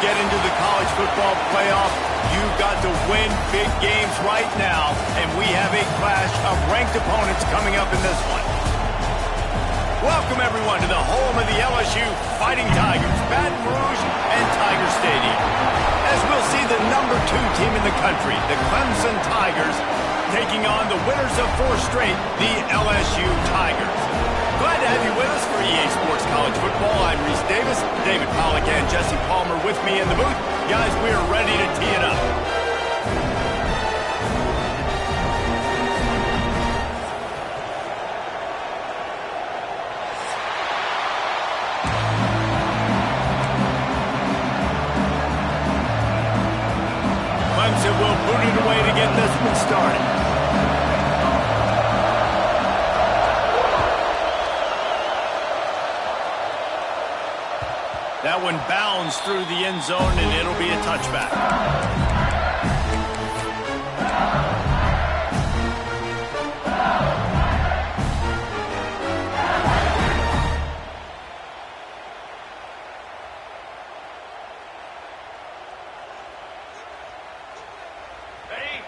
get into the college football playoff, you've got to win big games right now, and we have a clash of ranked opponents coming up in this one. Welcome, everyone, to the home of the LSU Fighting Tigers, Baton Rouge and Tiger Stadium. As we'll see the #2 team in the country, the Clemson Tigers, taking on the winners of 4 straight, the LSU Tigers. Glad to have you with us for EA Sports College Football. I'm Reese Davis, David Pollack and Jesse Palmer with me in the booth. Guys, we are ready to tee it up. Clemson will boot it away to get this one started. That one bounds through the end zone, and it'll be a touchback. Ready?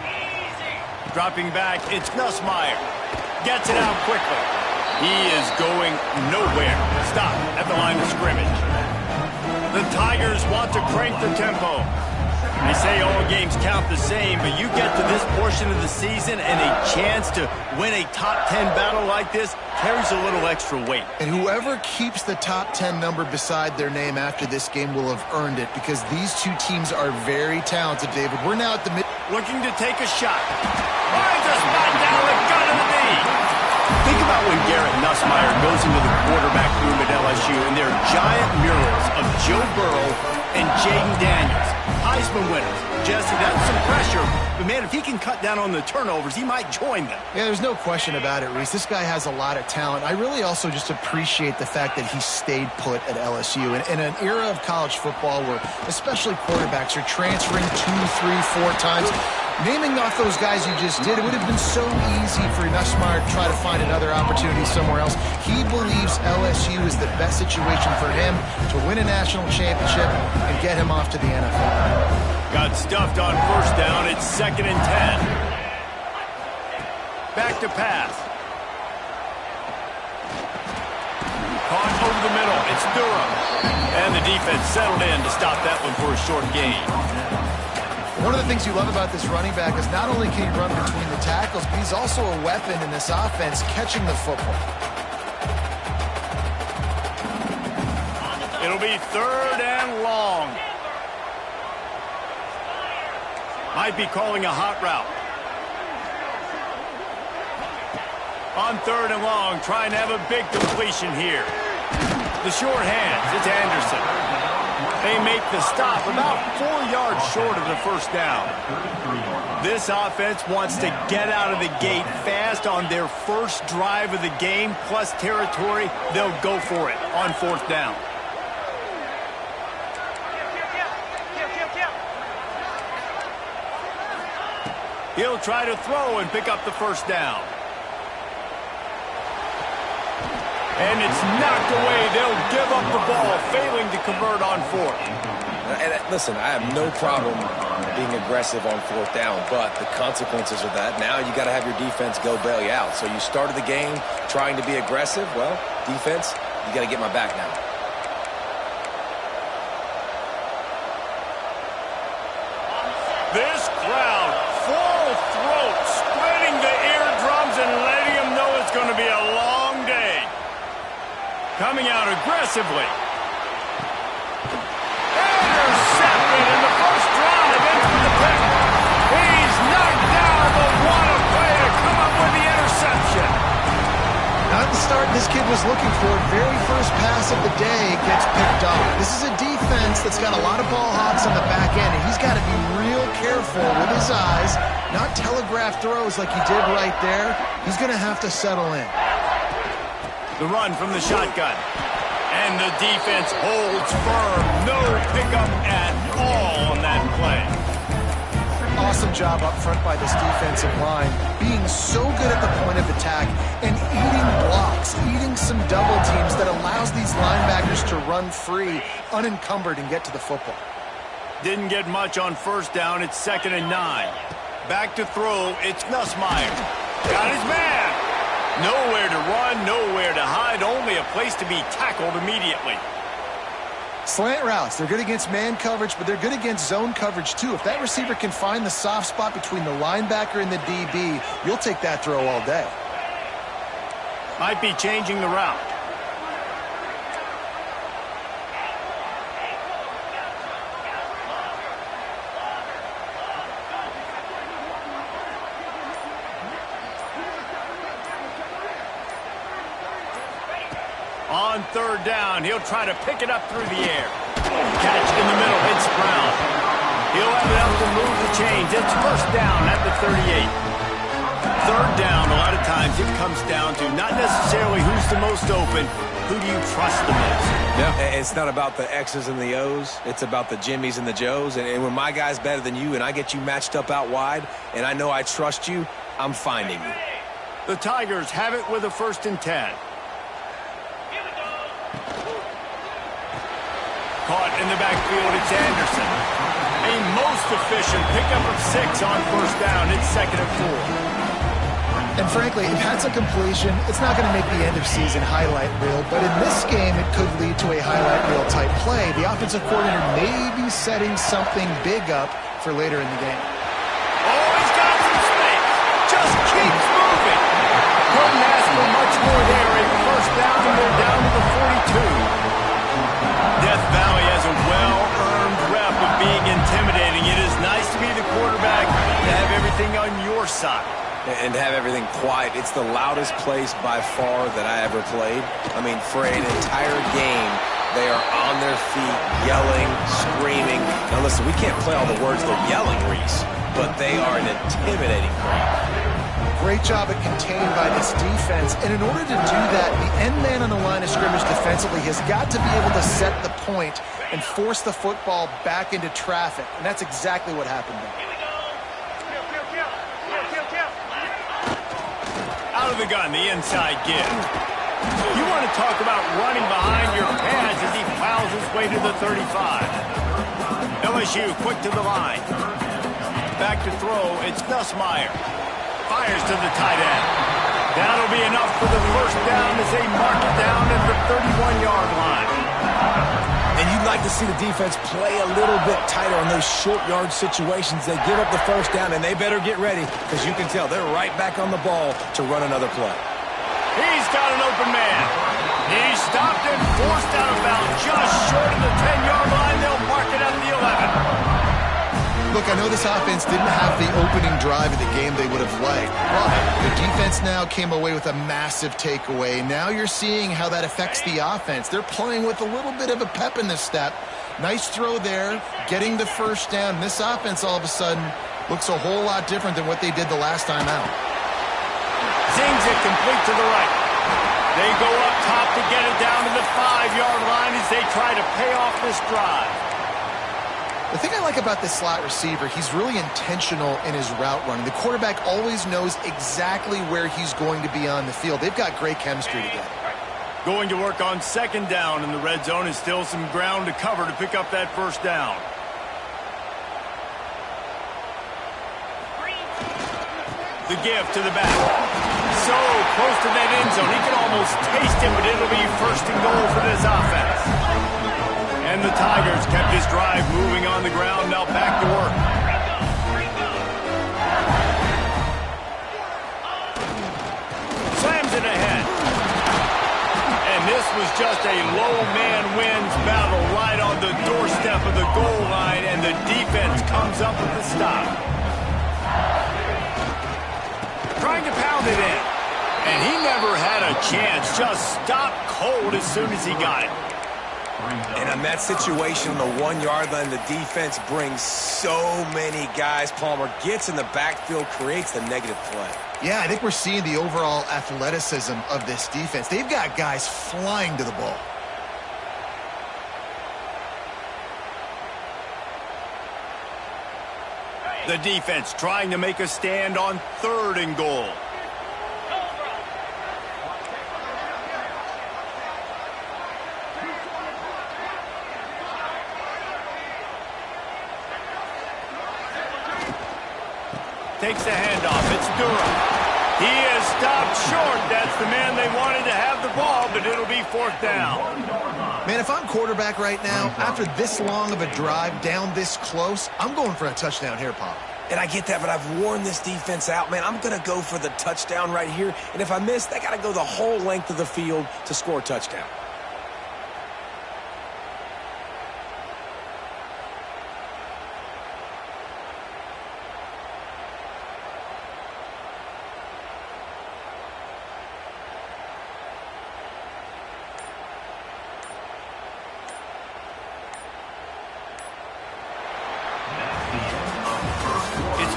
Easy. Dropping back, it's Nussmeier. Gets it out quickly. He is going nowhere. Stop at the line of scrimmage. The Tigers want to crank the tempo. They say all games count the same, but you get to this portion of the season and a chance to win a top 10 battle like this carries a little extra weight. And whoever keeps the top 10 number beside their name after this game will have earned it, because these two teams are very talented, David. We're now at the mid... Looking to take a shot. Finds a spot down the gun of the knee. Think about when Garrett Nussmeier goes into the quarterback room at LSU and there are giant murals of Joe Burrow and Jaden Daniels, Heisman winners. Jesse, that's some pressure, but man, if he can cut down on the turnovers, he might join them. Yeah, there's no question about it, Reese. This guy has a lot of talent. I really also just appreciate the fact that he stayed put at LSU. In an era of college football where especially quarterbacks are transferring 2, 3, 4 times, naming off those guys you just did, it would have been so easy for Nussmeier to try to find another opportunity somewhere else. He believes LSU is the best situation for him to win a national championship and get him off to the NFL. Got stuffed on first down. It's 2nd and 10. Back to pass. Caught over the middle. It's Durham. And the defense settled in to stop that one for a short gain. One of the things you love about this running back is not only can he run between the tackles, but he's also a weapon in this offense catching the football. It'll be 3rd and long. Might be calling a hot route. On 3rd and long, trying to have a big completion here. The short hands, it's Anderson. They make the stop about 4 yards short of the first down. This offense wants to get out of the gate fast on their first drive of the game, plus territory. They'll go for it on 4th down. He'll try to throw and pick up the first down. And it's knocked away. They'll give up the ball, failing to convert on 4th. And listen, I have no problem being aggressive on 4th down, but the consequences of that, now you got to have your defense go bail you out. So you started the game trying to be aggressive. Well, defense, you got to get my back now. This crowd, full throat, spreading the eardrums and letting them know it's going to be a long day. Coming out aggressively. Intercepted in the first drive into the pick. He's knocked down, but what a play to come up with the interception. Not the start this kid was looking for. Very first pass of the day gets picked off. This is a defense that's got a lot of ball hawks on the back end, and he's got to be real careful with his eyes, not telegraph throws like he did right there. He's going to have to settle in. The run from the shotgun. And the defense holds firm. No pickup at all on that play. Awesome job up front by this defensive line, being so good at the point of attack and eating blocks, eating some double teams that allows these linebackers to run free, unencumbered, and get to the football. Didn't get much on first down. It's 2nd and 9. Back to throw. It's Nussmeier. Got his man. Nowhere to run, nowhere to hide, only a place to be tackled immediately. Slant routes, they're good against man coverage, but they're good against zone coverage too. If that receiver can find the soft spot between the linebacker and the DB, you'll take that throw all day. Might be changing the route. On 3rd down, he'll try to pick it up through the air. Catch in the middle, hits the ground. He'll have enough to move the chains. It's 1st down at the 38. 3rd down, a lot of times it comes down to not necessarily who's the most open, who do you trust the most? Yeah, it's not about the X's and the O's. It's about the Jimmies and the Joes. And when my guy's better than you and I get you matched up out wide and I know I trust you, I'm finding you. The Tigers have it with a 1st and 10. Caught in the backfield, it's Anderson. A most efficient pickup of 6 on 1st down. It's 2nd and 4. And frankly, if that's a completion, it's not going to make the end-of-season highlight reel. But in this game, it could lead to a highlight reel type play. The offensive coordinator may be setting something big up for later in the game. Oh, he's got some space. Just keeps moving. Couldn't ask for much more there. A 1st down, and they're down to the 42. Death Valley has a well-earned rep of being intimidating. It is nice to be the quarterback, to have everything on your side. And to have everything quiet. It's the loudest place by far that I ever played. I mean, for an entire game, they are on their feet, yelling, screaming. Now listen, we can't play all the words they're yelling, Reese, but they are an intimidating crowd. Great job at contained by this defense. And in order to do that, the end man on the line of scrimmage defensively has got to be able to set the point and force the football back into traffic. And that's exactly what happened there. Out of the gun, the inside give. You want to talk about running behind your pads as he plows his way to the 35. LSU quick to the line. Back to throw, it's Nussmeier. Fires to the tight end. That'll be enough for the 1st down as they mark it down at the 31-yard line. And you'd like to see the defense play a little bit tighter on those short yard situations. They give up the 1st down, and they better get ready because you can tell they're right back on the ball to run another play. He's got an open man. He's stopped and forced out of bounds just short of the 10-yard line. They'll mark it at the 11. Look, I know this offense didn't have the opening drive of the game they would have liked, but the defense now came away with a massive takeaway. Now you're seeing how that affects the offense. They're playing with a little bit of a pep in the step. Nice throw there, getting the 1st down. This offense all of a sudden looks a whole lot different than what they did the last time out. Zings it complete to the right. They go up top to get it down to the 5-yard line as they try to pay off this drive. The thing I like about this slot receiver, he's really intentional in his route running. The quarterback always knows exactly where he's going to be on the field. They've got great chemistry together. Going to work on 2nd down in the red zone and still some ground to cover to pick up that 1st down. The give to the back. So close to that end zone. He can almost taste it, but it'll be 1st and goal for this offense. And the Tigers kept his drive moving on the ground. Now back to work. Slams it ahead. And this was just a low man wins battle right on the doorstep of the goal line, and the defense comes up with the stop. Trying to pound it in. And he never had a chance. Just stopped cold as soon as he got it. And on that situation, the 1-yard line, the defense brings so many guys. Palmer gets in the backfield, creates the negative play. Yeah, I think we're seeing the overall athleticism of this defense. They've got guys flying to the ball. The defense trying to make a stand on 3rd and goal. Takes the handoff. It's Durham. He is stopped short. That's the man they wanted to have the ball, but it'll be 4th down. Man, if I'm quarterback right now, after this long of a drive down this close, I'm going for a touchdown here, Pop. And I get that, but I've worn this defense out, man. I'm going to go for the touchdown right here. And if I miss, they got to go the whole length of the field to score a touchdown.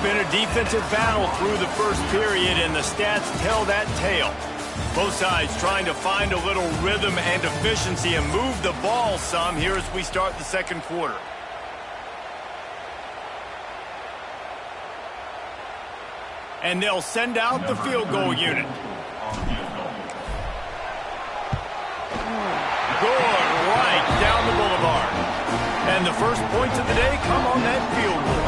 Been a defensive battle through the first period, and the stats tell that tale. Both sides trying to find a little rhythm and efficiency and move the ball some here as we start the second quarter. And they'll send out the field goal unit. Good right down the boulevard. And the first points of the day come on that field goal.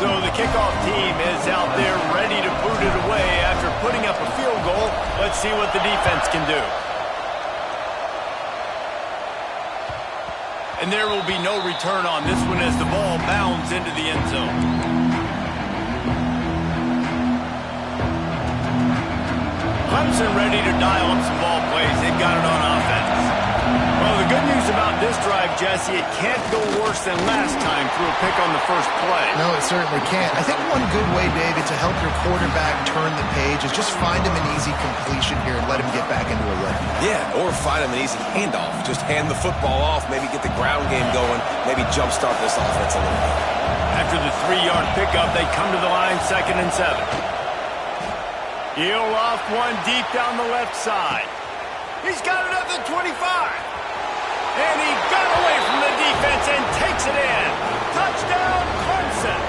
So the kickoff team is out there ready to boot it away after putting up a field goal. Let's see what the defense can do. And there will be no return on this one as the ball bounds into the end zone. Clemson ready to dial up some ball plays. They've got it on offense. Well, the good news about this drive, Jesse, it can't go worse than last time through a pick on the first play. No, it certainly can't. I think one good way, David, to help your quarterback turn the page is just find him an easy completion here and let him get back into a rhythm. Yeah, or find him an easy handoff. Just hand the football off, maybe get the ground game going, maybe jumpstart this offense a little bit. After the 3-yard pickup, they come to the line 2nd and 7. He'll off one deep down the left side. He's got it at the 25. And he got away from the defense and takes it in. Touchdown, Clemson.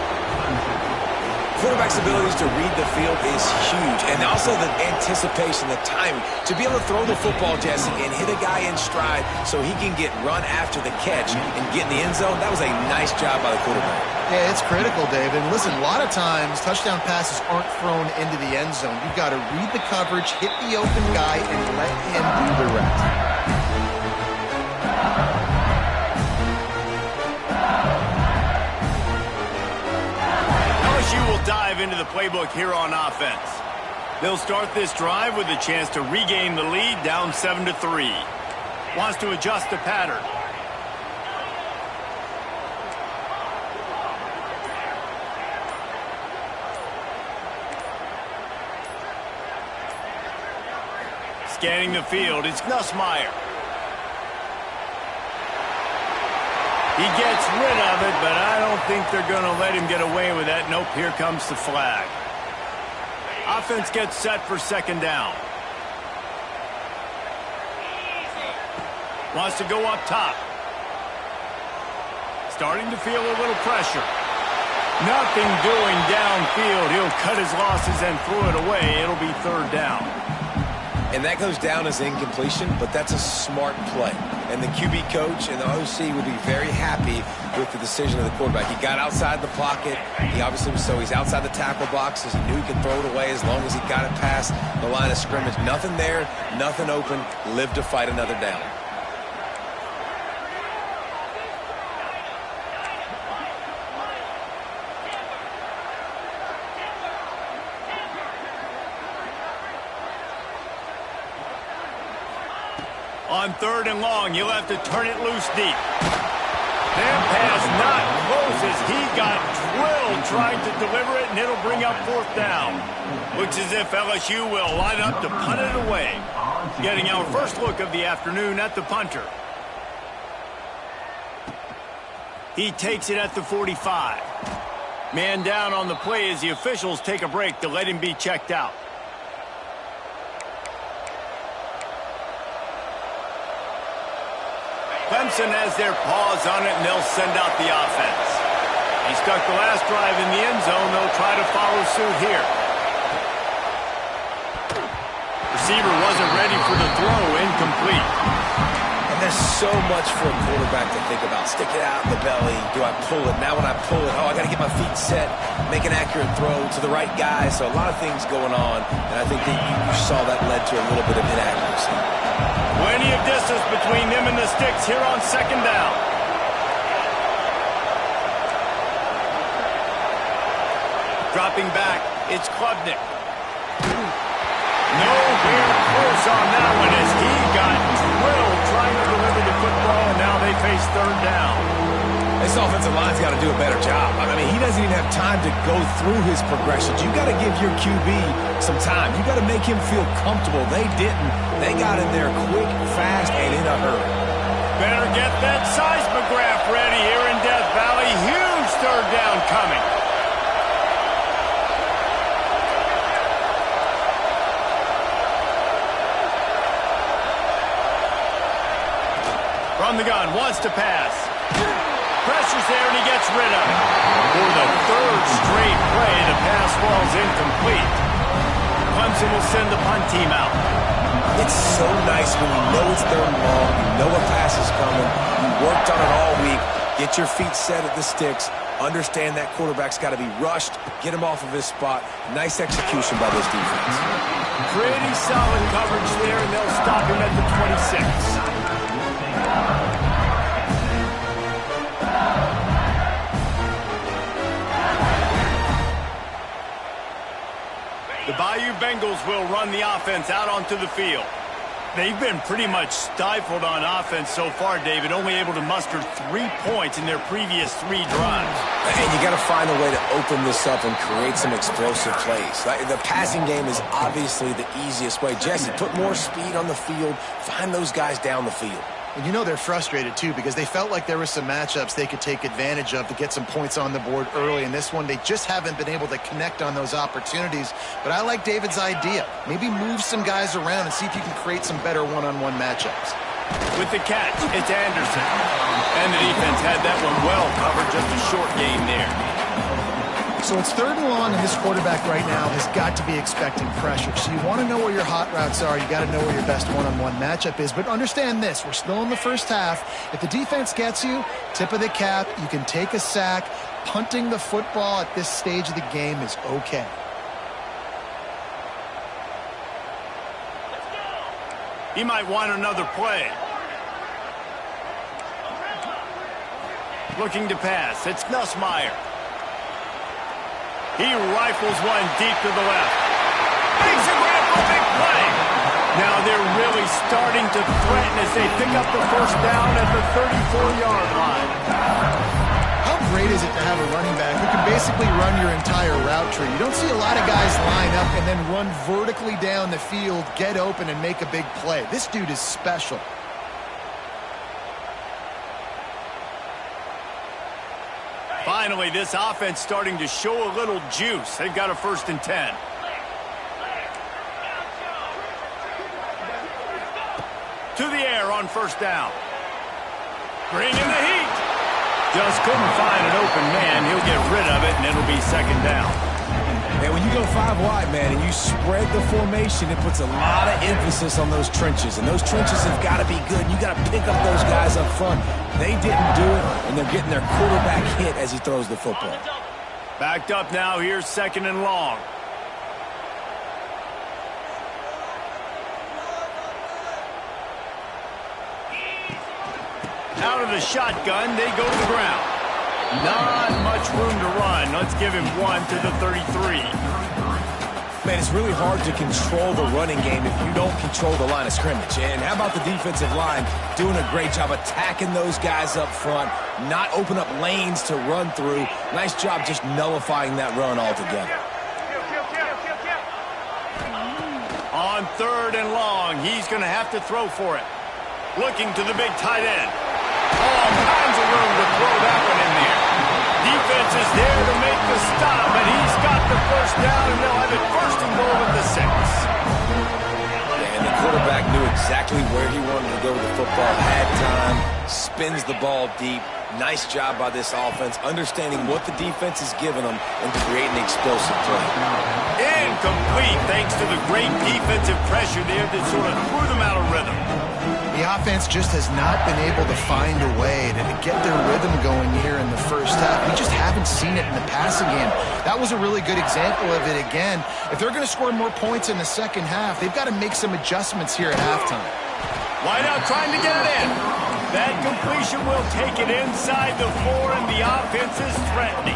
Quarterback's abilities to read the field is huge. And also the anticipation, the timing. To be able to throw the football, Jesse, and hit a guy in stride so he can get run after the catch and get in the end zone, that was a nice job by the quarterback. Yeah, it's critical, David. And listen, a lot of times touchdown passes aren't thrown into the end zone. You've got to read the coverage, hit the open guy, and let him do the rest. LSU will dive into the playbook here on offense. They'll start this drive with a chance to regain the lead down 7-3. Wants to adjust the pattern. Scanning the field, it's Nussmeier. He gets rid of it, but I don't think they're going to let him get away with that. Nope, here comes the flag. Offense gets set for 2nd down. Wants to go up top. Starting to feel a little pressure. Nothing doing downfield. He'll cut his losses and throw it away. It'll be 3rd down. And that goes down as incompletion, but that's a smart play. And the QB coach and the OC would be very happy with the decision of the quarterback. He got outside the pocket. He obviously was so he's outside the tackle boxes. He knew he could throw it away as long as he got it past the line of scrimmage. Nothing there, nothing open. Live to fight another down. On 3rd and long, you'll have to turn it loose deep. That pass not close as he got drilled trying to deliver it, and it'll bring up 4th down. Looks as if LSU will line up to punt it away. Getting our first look of the afternoon at the punter. He takes it at the 45. Man down on the play as the officials take a break to let him be checked out. Clemson has their paws on it, and they'll send out the offense. He stuck the last drive in the end zone. They'll try to follow suit here. Receiver wasn't ready for the throw, incomplete. And there's so much for a quarterback to think about. Stick it out in the belly. Do I pull it? Now when I pull it, I got to get my feet set, make an accurate throw to the right guy. So a lot of things going on, and I think that you saw that led to a little bit of inaccuracy. Plenty of distance between them and the sticks here on second down. Dropping back, it's Klubnik. Nowhere close on that one as he got drilled trying to deliver the football, and now they face third down. This offensive line's got to do a better job. I mean, he doesn't even have time to go through his progressions. You got to give your QB some time. You got to make him feel comfortable. They didn't. They got in there quick, fast, and in a hurry. Better get that seismograph ready here in Death Valley. Huge third down coming. From the gun, wants to pass. Pressure's there, and he gets rid of it. For the third straight play, the pass falls incomplete. Clemson will send the punt team out. It's so nice when you know it's third and long, you know a pass is coming, you worked on it all week, get your feet set at the sticks, understand that quarterback's got to be rushed, get him off of his spot. Nice execution by this defense. Pretty solid coverage there, and they'll stop him at the 26. The Bayou Bengals will run the offense out onto the field. They've been pretty much stifled on offense so far, David, only able to muster 3 points in their previous 3 drives. And you got to find a way to open this up and create some explosive plays. The passing game is obviously the easiest way. Jesse, put more speed on the field, find those guys down the field. And you know they're frustrated, too, because they felt like there were some matchups they could take advantage of to get some points on the board early. In this one, they just haven't been able to connect on those opportunities. But I like David's idea. Maybe move some guys around and see if you can create some better one-on-one matchups. With the catch, it's Anderson. And the defense had that one well covered, just a short game there. So it's third and long, and this quarterback right now has got to be expecting pressure. So you want to know where your hot routes are. You got to know where your best one-on-one matchup is. But understand this, we're still in the first half. If the defense gets you, tip of the cap, you can take a sack. Punting the football at this stage of the game is okay. He might want another play. Looking to pass, it's Nussmeier. He rifles one deep to the left. Makes a grab for a big play. Now they're really starting to threaten as they pick up the first down at the 34-yard line. How great is it to have a running back who can basically run your entire route tree? You don't see a lot of guys line up and then run vertically down the field, get open, and make a big play. This dude is special. Finally, this offense starting to show a little juice. They've got a 1st and 10. To the air on 1st down. Bringing the heat. Just couldn't find an open man. He'll get rid of it, and it'll be 2nd down. And when you go 5 wide, man, and you spread the formation, it puts a lot of emphasis on those trenches. And those trenches have got to be good. You got to pick up those guys up front. They didn't do it, and they're getting their quarterback hit as he throws the football. Backed up now. Here's 2nd and long. Out of the shotgun, they go to the ground. Not much room to run. Let's give him 1 to the 33. Man, it's really hard to control the running game if you don't control the line of scrimmage. And how about the defensive line doing a great job attacking those guys up front, not open up lanes to run through. Nice job just nullifying that run altogether. On 3rd and long, he's going to have to throw for it. Looking to the big tight end. All kinds of room to throw that one in there. Defense is there to make the stop, and he's got the 1st down, and they'll have it 1st and goal at the 6. Yeah, and the quarterback knew exactly where he wanted to go with the football, had time, spins the ball deep. Nice job by this offense, understanding what the defense is giving them and creating explosive play. Incomplete, thanks to the great defensive pressure there that sort of threw them out of rhythm. The offense just has not been able to find a way to get their rhythm going here in the first half. We just haven't seen it in the passing game. That was a really good example of it again. If they're going to score more points in the second half, they've got to make some adjustments here at halftime. Wideout trying to get it in. That completion will take it inside the 4, and the offense is threatening.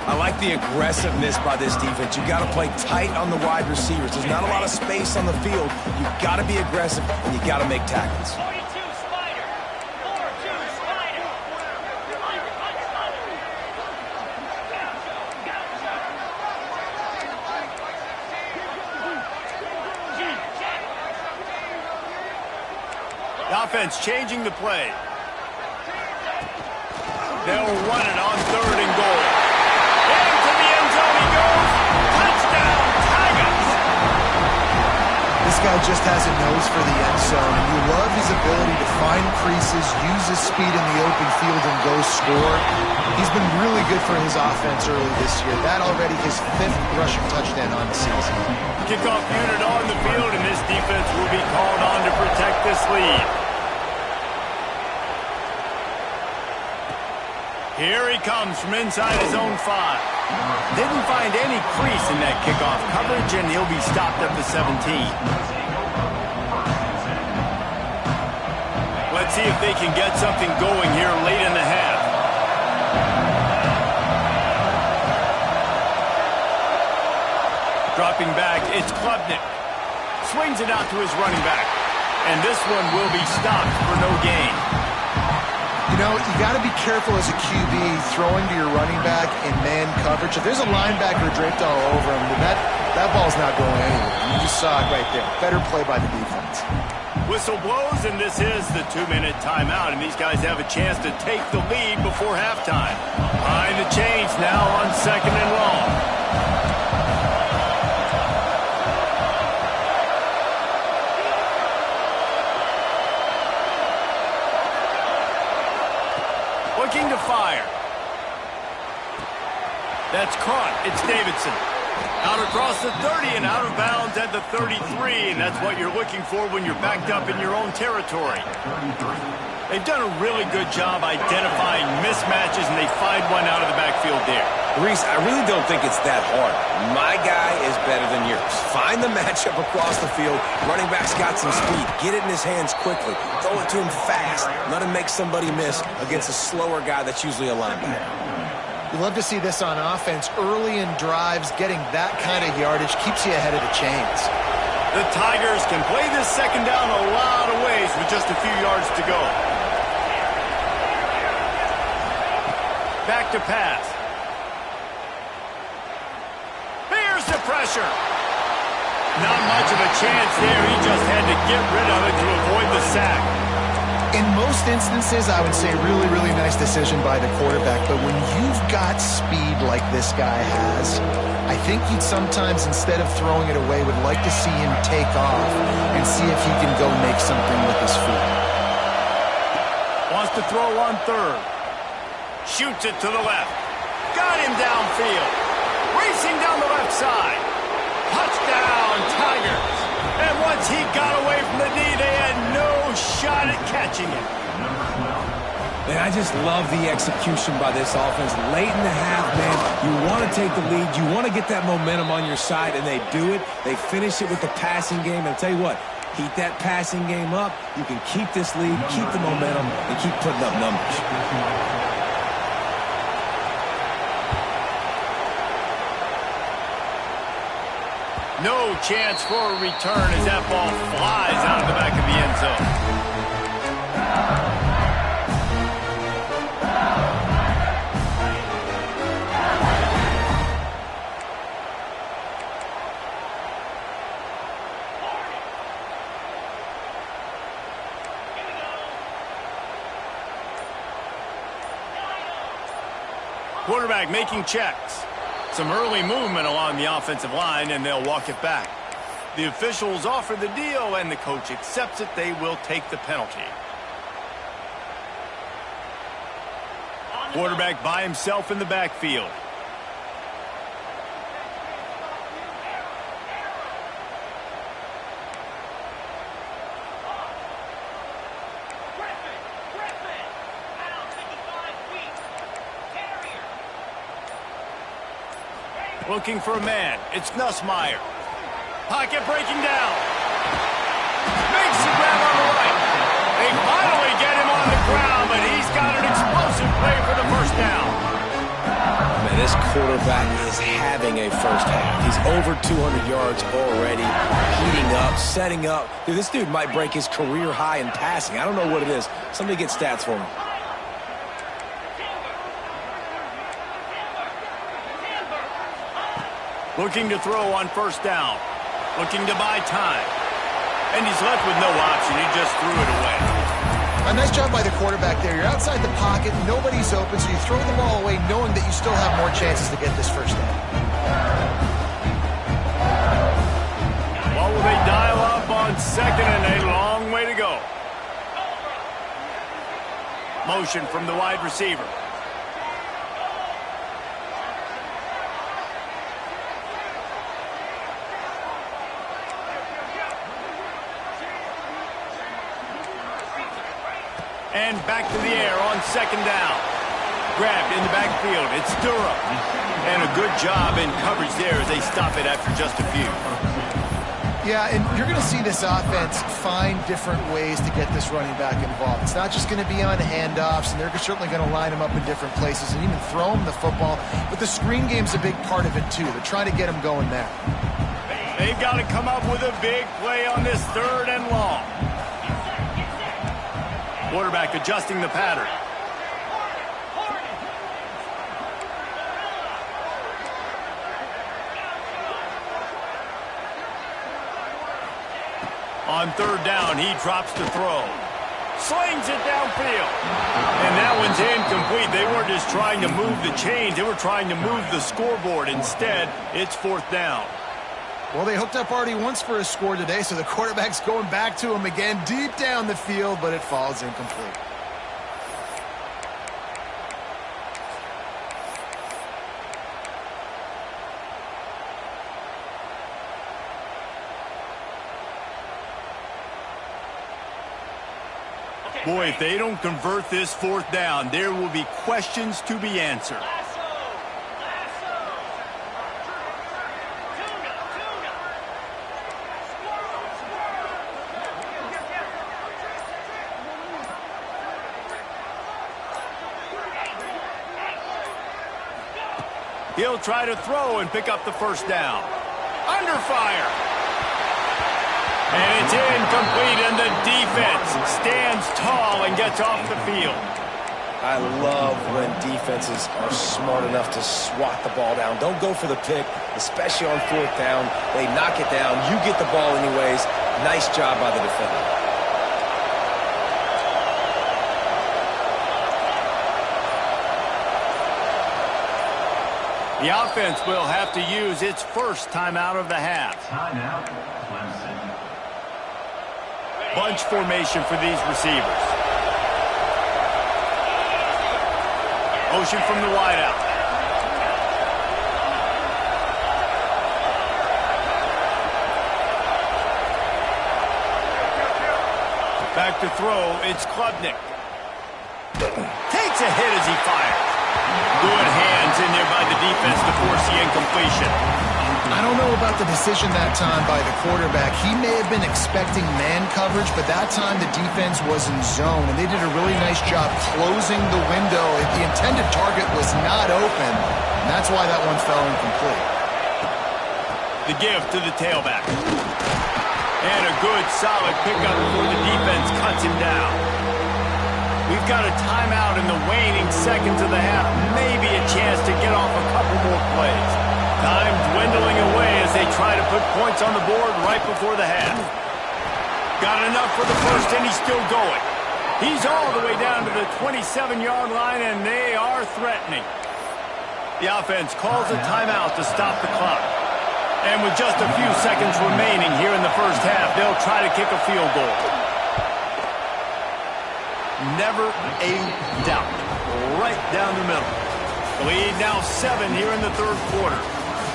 I like the aggressiveness by this defense. You got to play tight on the wide receivers. There's not a lot of space on the field. You got to be aggressive, and you got to make tackles. 42 Spider. 4-2 Spider. The offense changing the play. They'll run it on 3rd and goal. Into the end zone he goes. Touchdown, Tigers! This guy just has a nose for the end zone, and you love his ability to find creases, use his speed in the open field, and go score. He's been really good for his offense early this year. That already his 5th rushing touchdown on the season. Kickoff unit on the field, and this defense will be called on to protect this lead. Here he comes from inside his own 5. Didn't find any crease in that kickoff coverage, and he'll be stopped at the 17. Let's see if they can get something going here late in the half. Dropping back, it's Klubnik. Swings it out to his running back. And this one will be stopped for no gain. You know, you got to be careful as a QB throwing to your running back in man coverage. If there's a linebacker draped all over him, then that ball's not going anywhere. You just saw it right there. Better play by the defense. Whistle blows, and this is the 2-minute timeout, and these guys have a chance to take the lead before halftime. Behind the chains now on 2nd and long. Looking to fire. That's caught. It's Davidson. Out across the 30 and out of bounds at the 33, and that's what you're looking for when you're backed up in your own territory. They've done a really good job identifying mismatches, and they find one out of the backfield there. Reese, I really don't think it's that hard. My guy is better than yours. Find the matchup across the field. Running back's got some speed. Get it in his hands quickly. Throw it to him fast. Let him make somebody miss against a slower guy that's usually a linebacker. You love to see this on offense. Early in drives, getting that kind of yardage keeps you ahead of the chains. The Tigers can play this second down a lot of ways with just a few yards to go. Back to pass. Here's the pressure. Not much of a chance there. He just had to get rid of it to avoid the sack. In most instances, I would say really, really nice decision by the quarterback. But when you've got speed like this guy has, I think you'd sometimes, instead of throwing it away, would like to see him take off and see if he can go make something with his feet. Wants to throw on 3rd. Shoots it to the left. Got him downfield. Racing down the left side. Touchdown, Tigers. And once he got away from the D, they had no shot at catching him. Man, I just love the execution by this offense. Late in the half, man, you want to take the lead. You want to get that momentum on your side, and they do it. They finish it with the passing game. And I'll tell you what, keep that passing game up. You can keep this lead, keep the momentum, and keep putting up numbers. No chance for a return as that ball flies out of the back of the end zone. Quarterback making checks. Some early movement along the offensive line, and they'll walk it back. The officials offer the deal, and the coach accepts it. They will take the penalty. Quarterback by himself in the backfield. Looking for a man. It's Nussmeier. Pocket breaking down. Makes the grab on the right. They finally get him on the ground, but he's got an explosive play for the first down. Man, this quarterback is having a first half. He's over 200 yards already, heating up, setting up. Dude, this dude might break his career high in passing. I don't know what it is. Somebody get stats for him. Looking to throw on first down. Looking to buy time. And he's left with no option. He just threw it away. A nice job by the quarterback there. You're outside the pocket. Nobody's open, so you throw the ball away knowing that you still have more chances to get this first down. Well, will they dial up on second and a long way to go? Motion from the wide receiver. And back to the air on second down. Grabbed in the backfield. It's Durham. And a good job in coverage there as they stop it after just a few. Yeah, and you're going to see this offense find different ways to get this running back involved. It's not just going to be on handoffs, and they're certainly going to line him up in different places and even throw him the football. But the screen game's a big part of it, too. They're trying to get him going there. They've got to come up with a big play on this third and long. Quarterback adjusting the pattern. On third down, he drops the throw. Slings it downfield. And that one's incomplete. They weren't just trying to move the chains. They were trying to move the scoreboard. Instead, it's fourth down. Well, they hooked up already once for a score today, so the quarterback's going back to him again deep down the field, but it falls incomplete. Boy, if they don't convert this fourth down, there will be questions to be answered. He'll try to throw and pick up the first down. Under fire. And it's incomplete, and the defense stands tall and gets off the field. I love when defenses are smart enough to swat the ball down. Don't go for the pick, especially on fourth down. They knock it down. You get the ball anyways. Nice job by the defender. The offense will have to use its first timeout of the half. Timeout, Clemson. Bunch formation for these receivers. Motion from the wideout. Back to throw, it's Klubnik. Takes a hit as he fires. Good hands in there by the defense to force the incompletion. I don't know about the decision that time by the quarterback. He may have been expecting man coverage, but that time the defense was in zone, and they did a really nice job closing the window. The intended target was not open, and that's why that one fell incomplete. The give to the tailback. And a good, solid pickup before the defense cuts him down. We've got a timeout in the waning seconds of the half. Maybe a chance to get off a couple more plays. Time dwindling away as they try to put points on the board right before the half. Got enough for the first, and he's still going. He's all the way down to the 27-yard line, and they are threatening. The offense calls a timeout to stop the clock. And with just a few seconds remaining here in the first half, they'll try to kick a field goal. Never a doubt. Right down the middle. The lead now 7 here in the third quarter.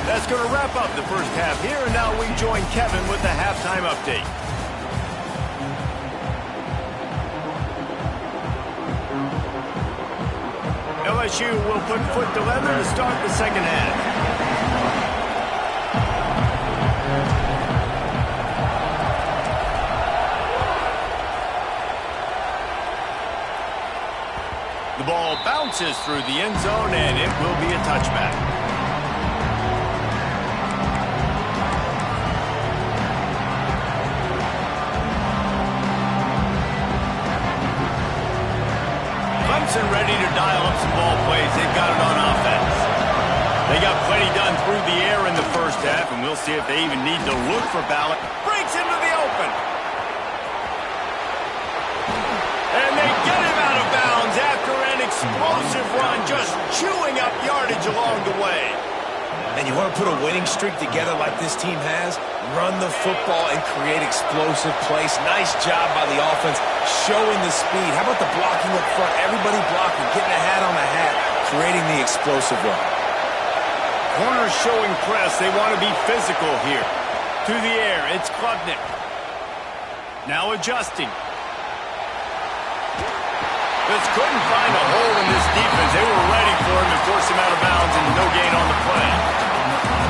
That's going to wrap up the first half here, and now we join Kevin with the halftime update. LSU will put foot to leather to start the second half. The ball bounces through the end zone, and it will be a touchback. Clemson ready to dial up some ball plays. They've got it on offense. They got plenty done through the air in the first half, and we'll see if they even need to look for Ballard. Breaks into the open. And they get him out of bounds after an explosive run, just chewing up yardage along the way. And you want to put a winning streak together like this team has? Run the football and create explosive plays. Nice job by the offense showing the speed. How about the blocking up front? Everybody blocking, getting a hat on a hat, creating the explosive run. Corners showing press. They want to be physical here. To the air, it's Klubnik. Now adjusting. Just couldn't find a hole in this defense. They were ready for him to force him out of bounds, and no gain on the play.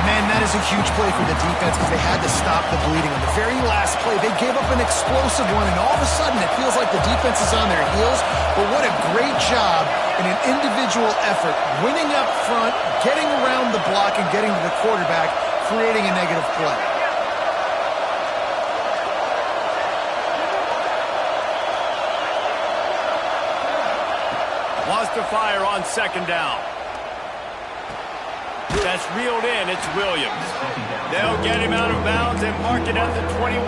Man, that is a huge play for the defense because they had to stop the bleeding. On the very last play, they gave up an explosive one, and all of a sudden it feels like the defense is on their heels. But what a great job in an individual effort, winning up front, getting around the block, and getting to the quarterback, creating a negative play. Wants to fire on second down. That's reeled in. It's Williams. They'll get him out of bounds and mark it at the 21.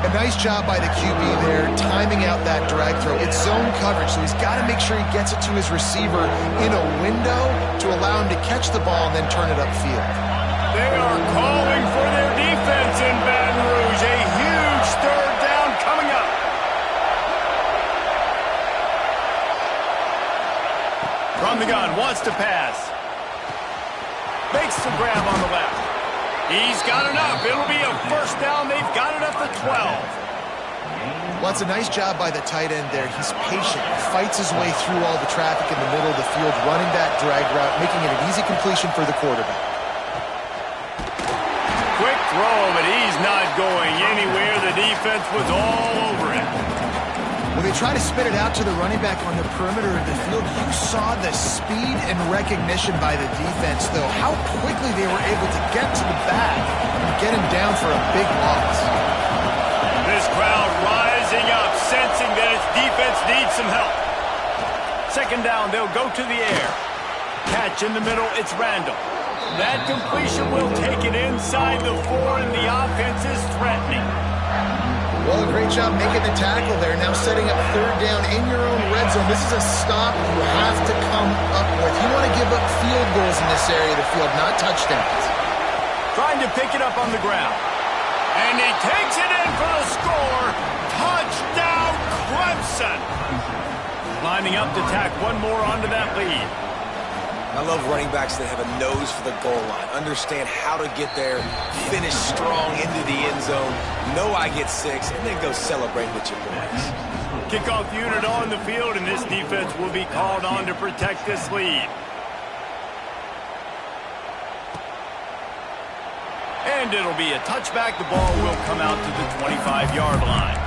A nice job by the QB there, timing out that drag throw. It's zone coverage, so he's got to make sure he gets it to his receiver in a window to allow him to catch the ball and then turn it upfield. They are calling for their defense in Baton Rouge. A huge third down coming up. From the gun, wants to pass. Makes the grab on the left. He's got enough. It'll be a first down. They've got it up to 12. Well, it's a nice job by the tight end there. He's patient. He fights his way through all the traffic in the middle of the field, running that drag route, making it an easy completion for the quarterback. Quick throw, but he's not going anywhere. The defense was all over him. When they try to spit it out to the running back on the perimeter of the field, you saw the speed and recognition by the defense, though. How quickly they were able to get to the back and get him down for a big loss. This crowd rising up, sensing that its defense needs some help. Second down, they'll go to the air. Catch in the middle, it's Randall. That completion will take it inside the 4, and the offense is threatening. Well, a great job making the tackle there. Now setting up third down in your own red zone. This is a stop you have to come up with. You want to give up field goals in this area of the field, not touchdowns. Trying to pick it up on the ground. And he takes it in for the score. Touchdown, Clemson. Lining up to tack one more onto that lead. I love running backs that have a nose for the goal line. Understand how to get there, finish strong into the end zone, know I get 6, and then go celebrate with your boys. Kickoff unit on the field, and this defense will be called on to protect this lead. And it'll be a touchback. The ball will come out to the 25-yard line.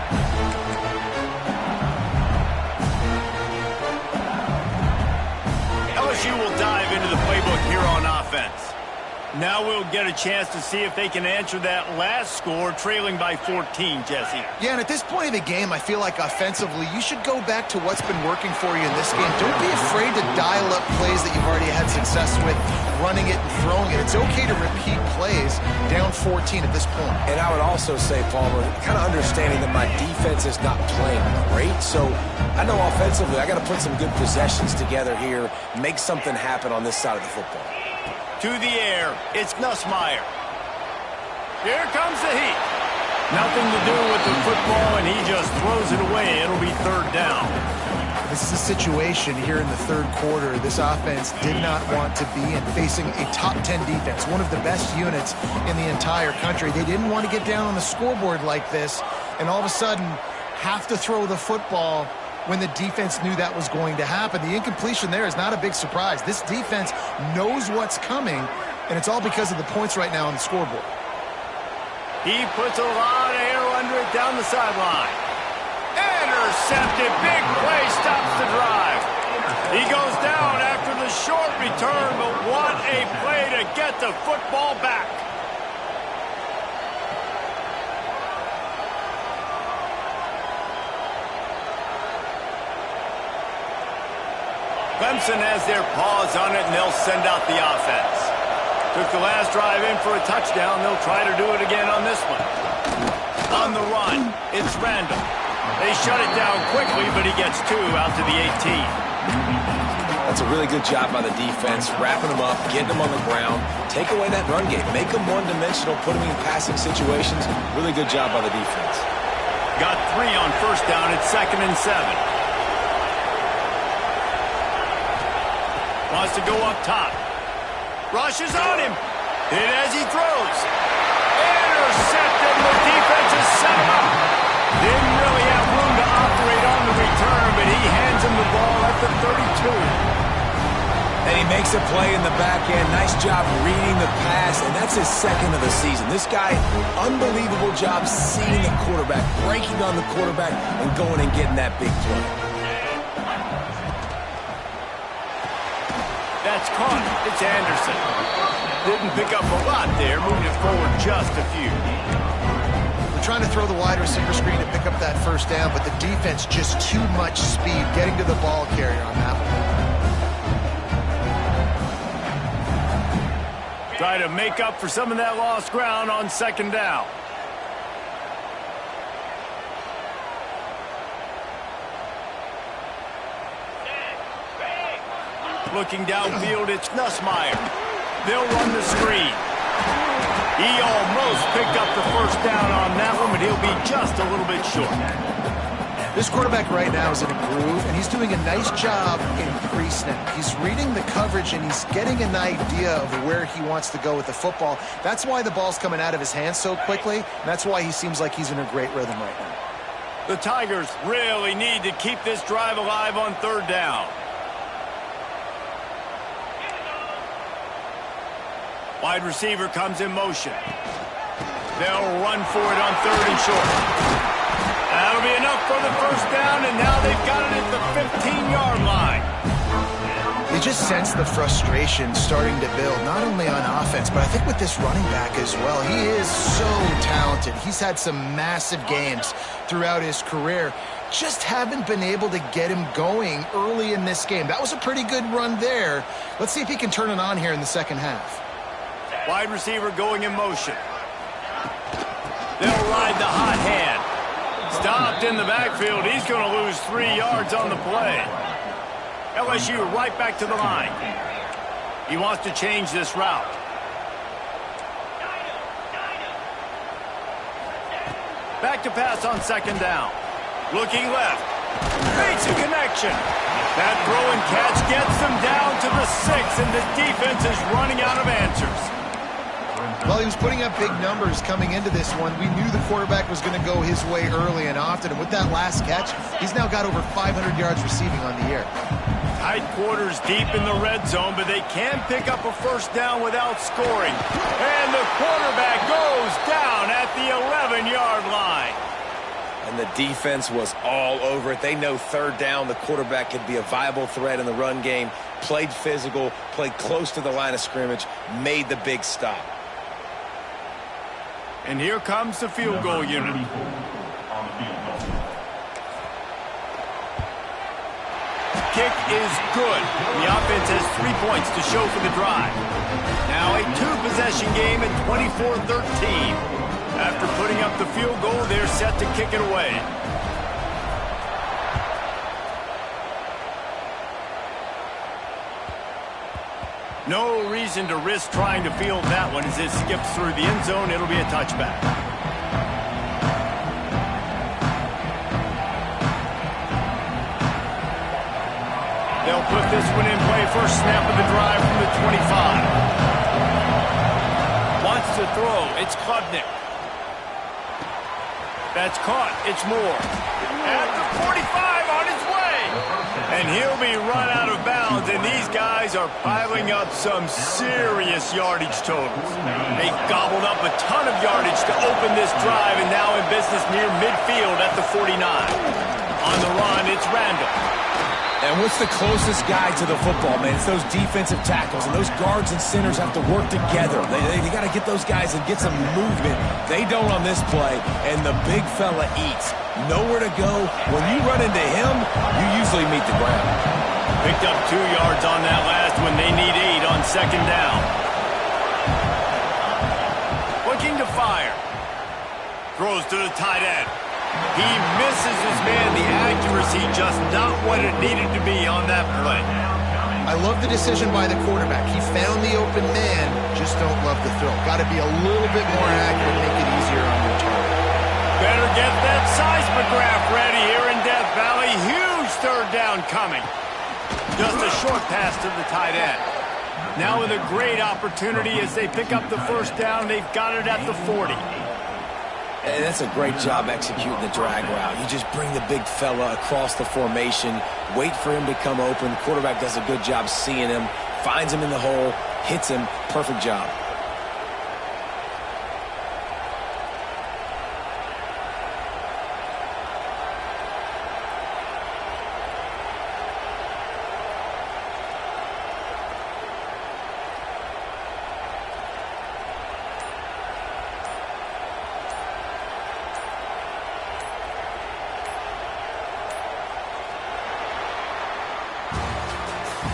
LSU will dive into the playbook here on offense. Now we'll get a chance to see if they can answer that last score, trailing by 14, Jesse. Yeah, and at this point of the game, I feel like offensively, you should go back to what's been working for you in this game. Don't be afraid to dial up plays that you've already had success with, running it and throwing it. It's okay to repeat plays down 14 at this point. And I would also say, Palmer, kind of understanding that my defense is not playing great, so I know offensively I got to put some good possessions together here, make something happen on this side of the football. To the air, it's Nussmeier. Here comes the heat. Nothing to do with the football, and he just throws it away. It'll be third down. This is a situation here in the third quarter. This offense did not want to be in, facing a top 10 defense, one of the best units in the entire country. They didn't want to get down on the scoreboard like this, and all of a sudden have to throw the football when the defense knew that was going to happen. The incompletion there is not a big surprise. This defense knows what's coming, and it's all because of the points right now on the scoreboard. He puts a lot of air under it down the sideline. And Intercepted. Big play stops the drive. He goes down after the short return, but what a play to get the football back. Clemson has their paws on it, and they'll send out the offense. Took the last drive in for a touchdown. They'll try to do it again on this one. On the run, it's Randall. They shut it down quickly, but he gets 2 out to the 18. That's a really good job by the defense, wrapping them up, getting them on the ground. Take away that run game. Make them one-dimensional, put them in passing situations. Really good job by the defense. Got 3 on first down. It's 2nd and 7. Wants to go up top. Rushes on him. Hit as he throws. Intercepted. The defense is set up. Didn't really have room to operate on the return, but he hands him the ball at the 32. And he makes a play in the back end. Nice job reading the pass, and that's his 2nd of the season. This guy, unbelievable job seeing the quarterback, breaking on the quarterback, and going and getting that big play. That's caught. It's Anderson. Didn't pick up a lot there. Moved it forward just a few. They're trying to throw the wide receiver screen to pick up that first down, but the defense just too much speed getting to the ball carrier on that one. Try to make up for some of that lost ground on 2nd down. Looking downfield, it's Nussmeier. They'll run the screen. He almost picked up the first down on that one, but he'll be just a little bit short. This quarterback right now is in a groove, and he's doing a nice job in pre-snap. He's reading the coverage, and he's getting an idea of where he wants to go with the football. That's why the ball's coming out of his hands so quickly, and that's why he seems like he's in a great rhythm right now. The Tigers really need to keep this drive alive on 3rd down. Wide receiver comes in motion. They'll run for it on 3rd and short. That'll be enough for the first down, and now they've got it at the 15-yard line. You just sense the frustration starting to build, not only on offense, but I think with this running back as well. He is so talented. He's had some massive games throughout his career. Just haven't been able to get him going early in this game. That was a pretty good run there. Let's see if he can turn it on here in the second half. Wide receiver going in motion. They'll ride the hot hand. Stopped in the backfield. He's going to lose 3 yards on the play. LSU right back to the line. He wants to change this route. Back to pass on 2nd down. Looking left. Makes a connection. That throw and catch gets them down to the 6, and the defense is running out of answers. Well, he was putting up big numbers coming into this one. We knew the quarterback was going to go his way early and often, and with that last catch, he's now got over 500 yards receiving on the year. Tight quarters deep in the red zone, but they can pick up a first down without scoring. And the quarterback goes down at the 11-yard line. And the defense was all over it. They know 3rd down, the quarterback could be a viable threat in the run game. Played physical, played close to the line of scrimmage, made the big stop. And here comes the field goal unit. Kick is good. The offense has 3 points to show for the drive. Now a 2-possession game at 24-13. After putting up the field goal, they're set to kick it away. No reason to risk trying to field that one as it skips through the end zone. It'll be a touchback. They'll put this one in play. First snap of the drive from the 25. Wants to throw. It's Klubnik. That's caught. It's Moore. At the 45 on his way. And he'll be run out of bounds, and these guys are piling up some serious yardage totals. They gobbled up a ton of yardage to open this drive, and now in business near midfield at the 49. On the run, it's Randall. And what's the closest guy to the football, man? It's those defensive tackles, and those guards and centers have to work together. They got to get those guys and get some movement. They don't on this play, and the big fella eats. Nowhere to go. When you run into him, you usually meet the ground. Picked up 2 yards on that last one. They need 8 on second down. Looking to fire. Throws to the tight end. He misses his man. The accuracy just not what it needed to be on that play. I love the decision by the quarterback. He found the open man, just don't love the throw. Got to be a little bit more accurate, make it easier on your target. Better get that seismograph ready here in Death Valley. Huge third down coming. Just a short pass to the tight end. Now with a great opportunity as they pick up the first down. They've got it at the 40. And that's a great job executing the drag route. You just bring the big fella across the formation, wait for him to come open. Quarterback does a good job seeing him, finds him in the hole, hits him. Perfect job.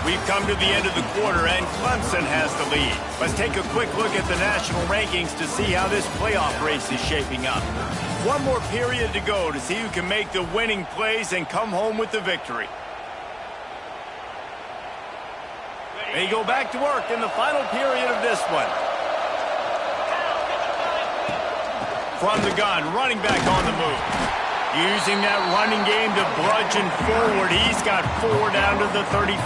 We've come to the end of the quarter, and Clemson has the lead. Let's take a quick look at the national rankings to see how this playoff race is shaping up. One more period to go to see who can make the winning plays and come home with the victory. They go back to work in the final period of this one. From the gun, running back on the move. Using that running game to bludgeon forward. He's got 4 down to the 35.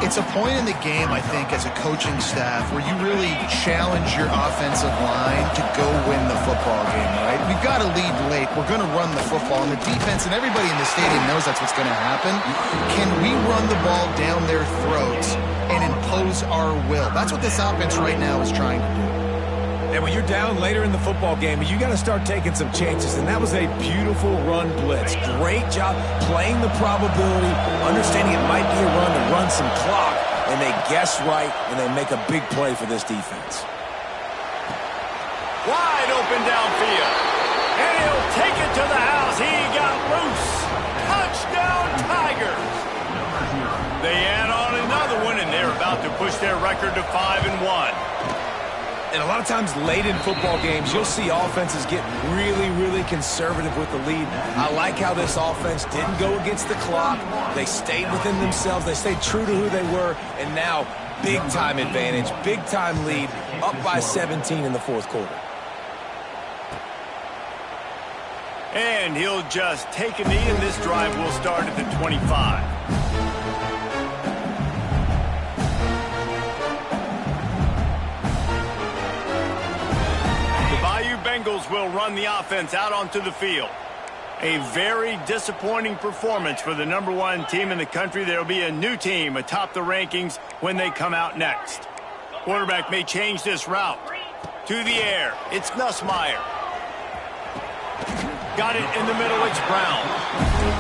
It's a point in the game, I think, as a coaching staff where you really challenge your offensive line to go win the football game, right? We've got to lead late. We're going to run the football. And the defense and everybody in the stadium knows that's what's going to happen. Can we run the ball down their throats and impose our will? That's what this offense right now is trying to do. And when you're down later in the football game, you got to start taking some chances. And that was a beautiful run blitz. Great job playing the probability, understanding it might be a run to run some clock. And they guess right, and they make a big play for this defense. Wide open downfield. And he'll take it to the house. He got loose. Touchdown, Tigers. They add on another one, and they're about to push their record to 5-1. And a lot of times late in football games, you'll see offenses get really, really conservative with the lead. I like how this offense didn't go against the clock. They stayed within themselves. They stayed true to who they were. And now, big-time advantage, big-time lead, up by 17 in the fourth quarter. And he'll just take a knee, and this drive will start at the 25. Bengals will run the offense out onto the field. A very disappointing performance for the #1 team in the country. There will be a new team atop the rankings when they come out next. Quarterback may change this route. To the air. It's Nussmeier. Got it in the middle. It's Brown.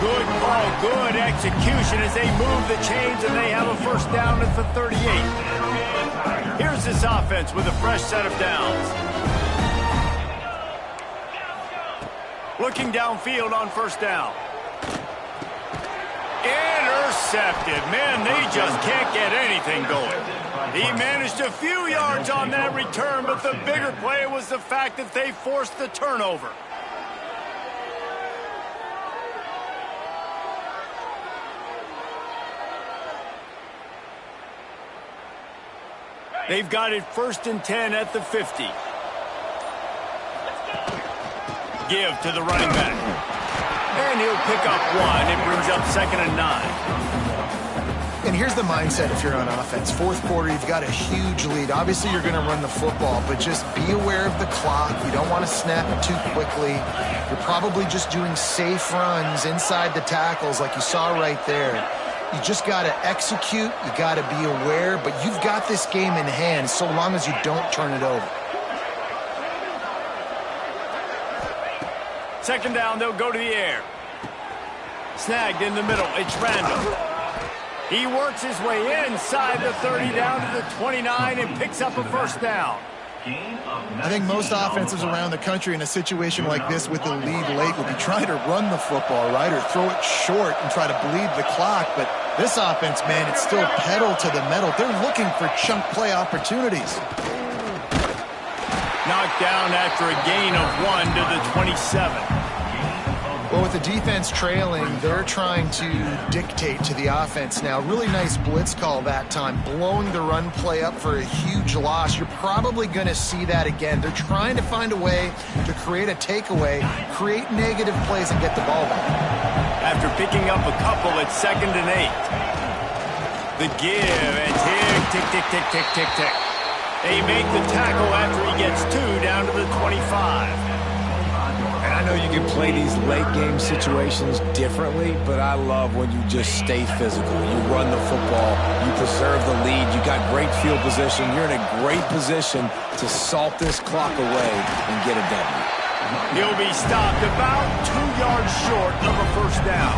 Good call. Good execution as they move the chains, and they have a first down at the 38. Here's this offense with a fresh set of downs. Looking downfield on first down. Intercepted. Man, they just can't get anything going. He managed a few yards on that return, but the bigger play was the fact that they forced the turnover. They've got it 1st and 10 at the 50. Give to the running back. And he'll pick up 1. It brings up 2nd and 9. And here's the mindset if you're on offense. Fourth quarter, you've got a huge lead. Obviously, you're going to run the football, but just be aware of the clock. You don't want to snap it too quickly. You're probably just doing safe runs inside the tackles like you saw right there. You just got to execute. You got to be aware, but you've got this game in hand so long as you don't turn it over. 2nd down, they'll go to the air. Snagged in the middle. It's Randall. He works his way inside the 30 down to the 29 and picks up a first down. I think most offenses around the country in a situation like this with the lead late would be trying to run the football, right, or throw it short and try to bleed the clock. But this offense, man, it's still pedal to the metal. They're looking for chunk play opportunities. Knocked down after a gain of 1 to the 27. Well, with the defense trailing, they're trying to dictate to the offense now. Really nice blitz call that time, blowing the run play up for a huge loss. You're probably going to see that again. They're trying to find a way to create a takeaway, create negative plays, and get the ball back. After picking up a couple at 2nd and 8. The give, and tick, tick, tick, tick, tick, tick, tick. They make the tackle after he gets 2 down to the 25. And I know you can play these late game situations differently, but I love when you just stay physical. You run the football, you preserve the lead, you got great field position, you're in a great position to salt this clock away and get a W. He'll be stopped about 2 yards short of a first down.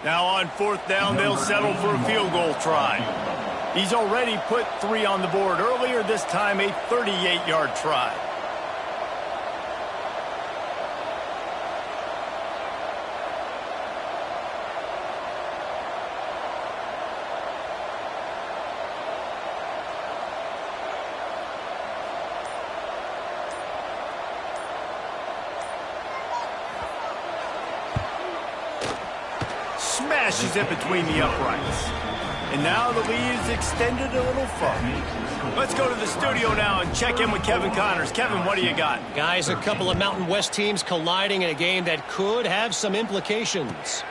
Now on 4th down, they'll settle for a field goal try. He's already put 3 on the board earlier, this time a 38-yard try. Smashes it between the uprights. And now the lead is extended a little further. Let's go to the studio now and check in with Kevin Connors. Kevin, what do you got? Guys, a couple of Mountain West teams colliding in a game that could have some implications.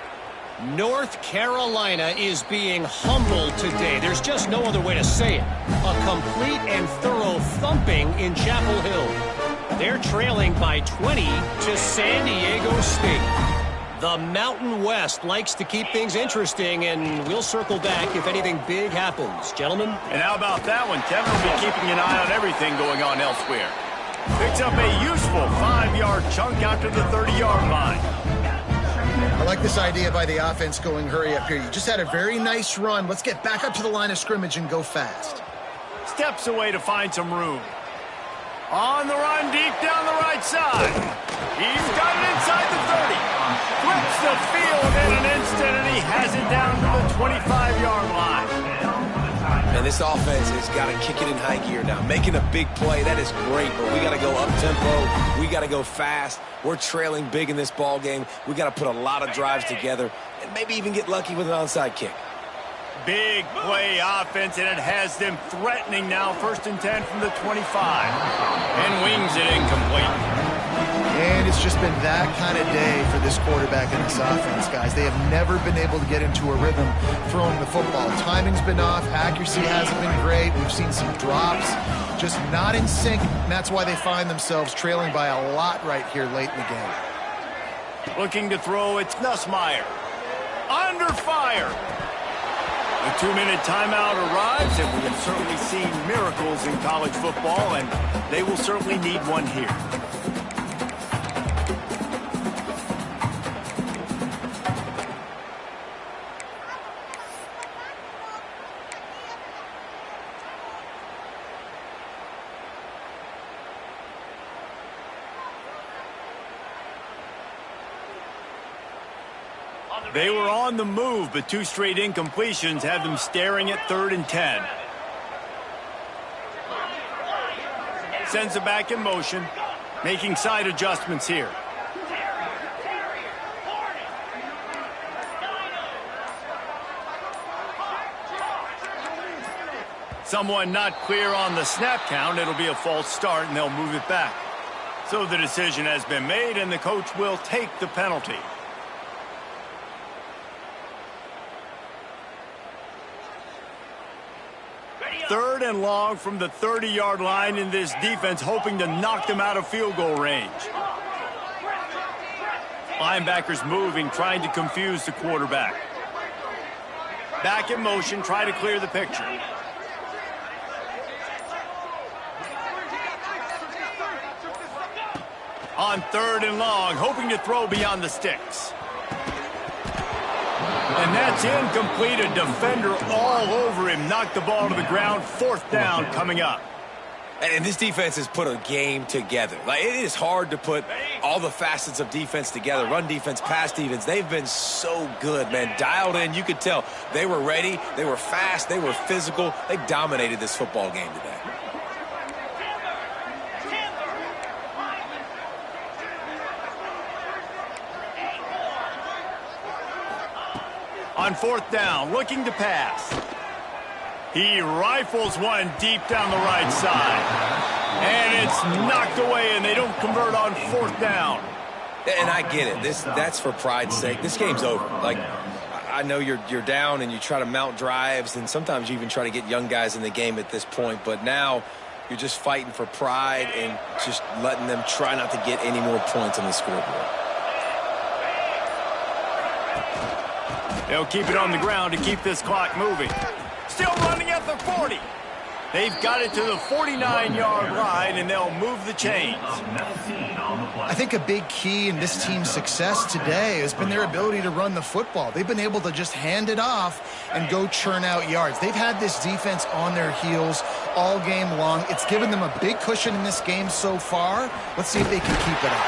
North Carolina is being humbled today. There's just no other way to say it. A complete and thorough thumping in Chapel Hill. They're trailing by 20 to San Diego State. The Mountain West likes to keep things interesting, and we'll circle back if anything big happens. Gentlemen? And how about that one? Kevin will be keeping an eye on everything going on elsewhere. Picks up a useful 5-yard chunk out to the 30-yard line. I like this idea by the offense going hurry up here. You just had a very nice run. Let's get back up to the line of scrimmage and go fast. Steps away to find some room. On the run, deep down the right side. He's got it inside the 30. Flips the field in an instant, and he has it down to the 25-yard line. And this offense has got to kick it in high gear now. Making a big play, that is great, but we got to go up-tempo. We got to go fast. We're trailing big in this ball game. We got to put a lot of drives together and maybe even get lucky with an onside kick. Big play offense, and it has them threatening now. 1st and 10 from the 25. And wings it incomplete. And it's just been that kind of day for this quarterback and this offense, guys. They have never been able to get into a rhythm throwing the football. Timing's been off. Accuracy hasn't been great. We've seen some drops. Just not in sync, and that's why they find themselves trailing by a lot right here late in the game. Looking to throw, it's Nussmeier. Under fire. A 2-minute timeout arrives, and we have certainly seen miracles in college football, and they will certainly need one here. They were on the move, but 2 straight incompletions have them staring at 3rd and 10. Sends it back in motion, making side adjustments here. Someone not clear on the snap count. It'll be a false start, and they'll move it back. So the decision has been made, and the coach will take the penalty. 3rd and long from the 30-yard line, in this defense hoping to knock them out of field goal range. Linebackers moving, trying to confuse the quarterback. Back in motion, try to clear the picture. On 3rd and long, hoping to throw beyond the sticks. And that's incomplete. A defender all over him. Knocked the ball to the ground. 4th down coming up. And this defense has put a game together. Like, it is hard to put all the facets of defense together. Run defense, pass defense. They've been so good, man. Dialed in. You could tell they were ready. They were fast. They were physical. They dominated this football game today. On 4th down, looking to pass. He rifles one deep down the right side. And it's knocked away, and they don't convert on 4th down. And I get it. That's for pride's sake. This game's over. Like, I know you're down and you try to mount drives, and sometimes you even try to get young guys in the game at this point. But now you're just fighting for pride and just letting them try not to get any more points on the scoreboard. They'll keep it on the ground to keep this clock moving. Still running at the 40. They've got it to the 49-yard line, and they'll move the chains. I think a big key in this team's success today has been their ability to run the football. They've been able to just hand it off and go churn out yards. They've had this defense on their heels all game long. It's given them a big cushion in this game so far. Let's see if they can keep it up.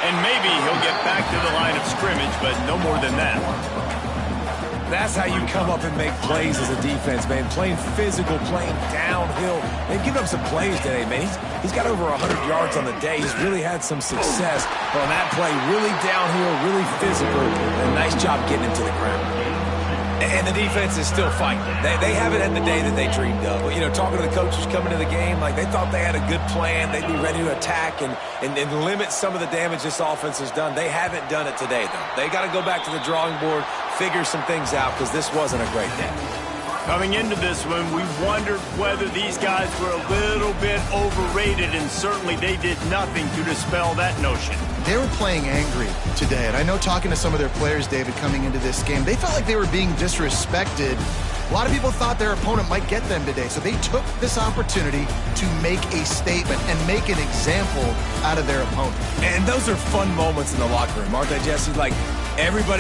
And maybe he'll get back to the line of scrimmage, but no more than that. That's how you come up and make plays as a defense, man. Playing physical, playing downhill. They've given up some plays today, man. He's got over 100 yards on the day. He's really had some success on that play. Really downhill, really physical. And a nice job getting him to the ground. And the defense is still fighting. They haven't had the day that they dreamed of. You know, talking to the coaches coming to the game, like they thought they had a good plan. They'd be ready to attack and limit some of the damage this offense has done. They haven't done it today, though. They got to go back to the drawing board, figure some things out, because this wasn't a great day. Coming into this one, we wondered whether these guys were a little bit overrated, and certainly they did nothing to dispel that notion. They were playing angry today, and I know talking to some of their players, David, coming into this game, they felt like they were being disrespected. A lot of people thought their opponent might get them today, so they took this opportunity to make a statement and make an example out of their opponent. And those are fun moments in the locker room, aren't they, Jesse? Like, everybody